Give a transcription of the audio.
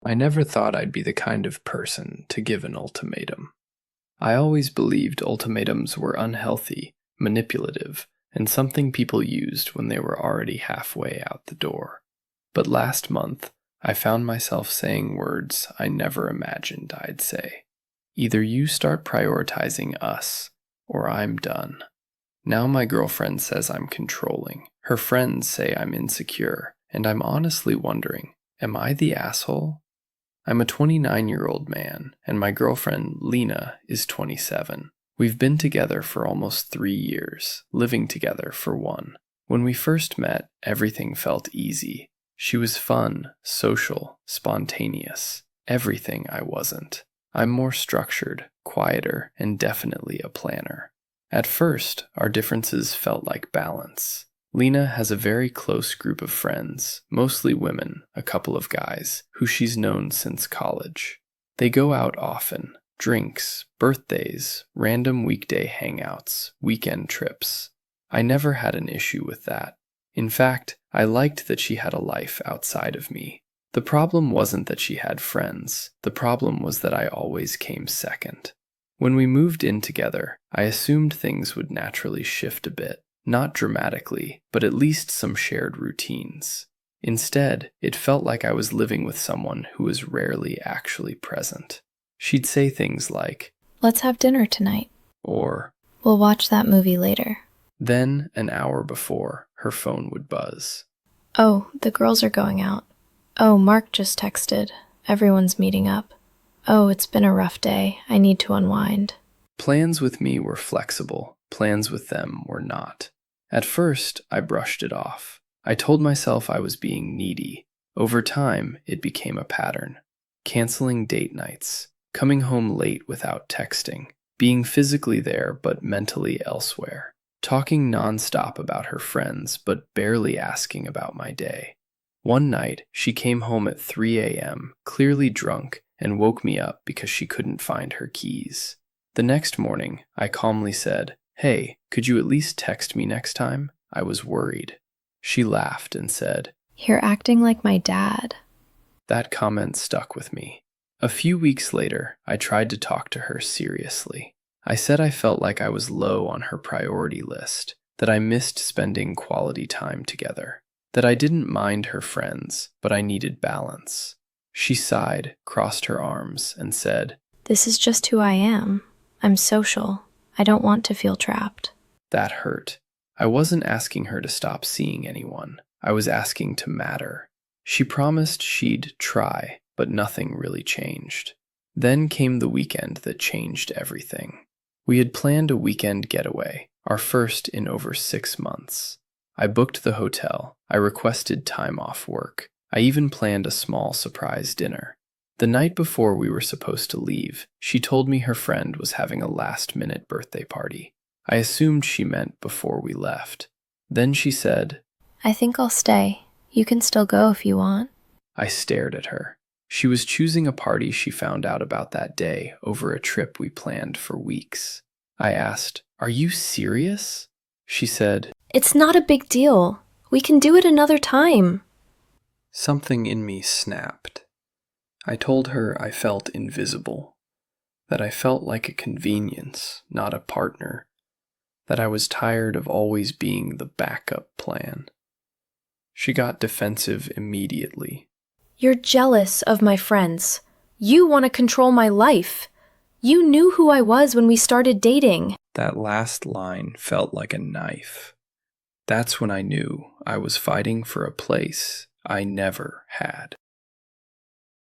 I never thought I'd be the kind of person to give an ultimatum. I always believed ultimatums were unhealthy, manipulative, and something people used when they were already halfway out the door. But last month, I found myself saying words I never imagined I'd say. Either you start prioritizing us, or I'm done. Now my girlfriend says I'm controlling. Her friends say I'm insecure, and I'm honestly wondering, am I the asshole? I'm a 29-year-old man, and my girlfriend, Lena, is 27. We've been together for almost 3 years, living together for 1. When we first met, everything felt easy. She was fun, social, spontaneous. Everything I wasn't. I'm more structured, quieter, and definitely a planner. At first, our differences felt like balance. Lena has a very close group of friends, mostly women, a couple of guys, who she's known since college. They go out often, drinks, birthdays, random weekday hangouts, weekend trips. I never had an issue with that. In fact, I liked that she had a life outside of me. The problem wasn't that she had friends. The problem was that I always came second. When we moved in together, I assumed things would naturally shift a bit. Not dramatically, but at least some shared routines. Instead, it felt like I was living with someone who was rarely actually present. She'd say things like, "Let's have dinner tonight." Or, "We'll watch that movie later." Then, an hour before, her phone would buzz. "Oh, the girls are going out." "Oh, Mark just texted. Everyone's meeting up." "Oh, it's been a rough day. I need to unwind." Plans with me were flexible. Plans with them were not. At first, I brushed it off. I told myself I was being needy. Over time, it became a pattern. Canceling date nights, coming home late without texting, being physically there but mentally elsewhere, talking nonstop about her friends but barely asking about my day. One night, she came home at 3 a.m., clearly drunk, and woke me up because she couldn't find her keys. The next morning, I calmly said, "Hey, could you at least text me next time? I was worried." She laughed and said, "You're acting like my dad." That comment stuck with me. A few weeks later, I tried to talk to her seriously. I said I felt like I was low on her priority list, that I missed spending quality time together, that I didn't mind her friends, but I needed balance. She sighed, crossed her arms, and said, "This is just who I am. I'm social. I don't want to feel trapped." That hurt. I wasn't asking her to stop seeing anyone. I was asking to matter. She promised she'd try, but nothing really changed. Then came the weekend that changed everything. We had planned a weekend getaway, our first in over 6 months. I booked the hotel. I requested time off work. I even planned a small surprise dinner. The night before we were supposed to leave, she told me her friend was having a last-minute birthday party. I assumed she meant before we left. Then she said, "I think I'll stay. You can still go if you want." I stared at her. She was choosing a party she found out about that day over a trip we planned for weeks. I asked, "Are you serious?" She said, "It's not a big deal. We can do it another time." Something in me snapped. I told her I felt invisible, that I felt like a convenience, not a partner, that I was tired of always being the backup plan. She got defensive immediately. "You're jealous of my friends. You want to control my life. You knew who I was when we started dating." That last line felt like a knife. That's when I knew I was fighting for a place I never had.